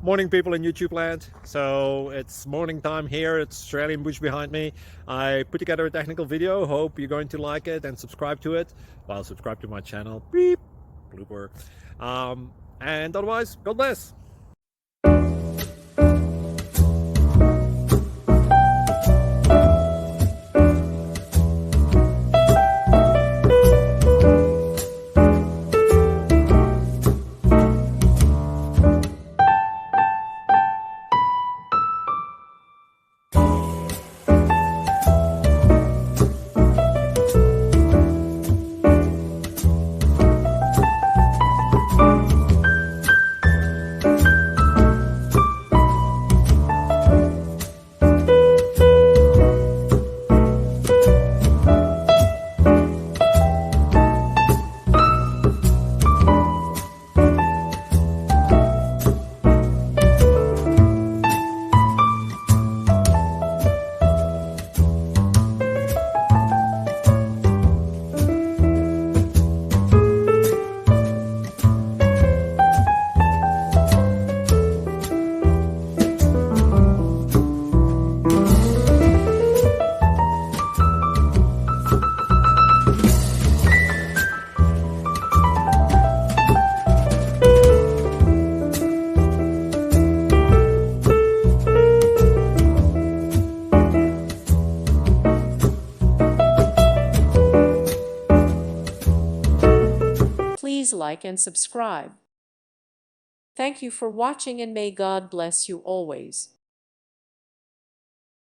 Morning, people in YouTube land. So it's morning time here. It's Australian bush behind me. I put together a technical video. Hope you're going to like it and subscribe to it. Well, subscribe to my channel. Beep. Blooper. And otherwise, God bless. Please like and subscribe. Thank you for watching and may God bless you always.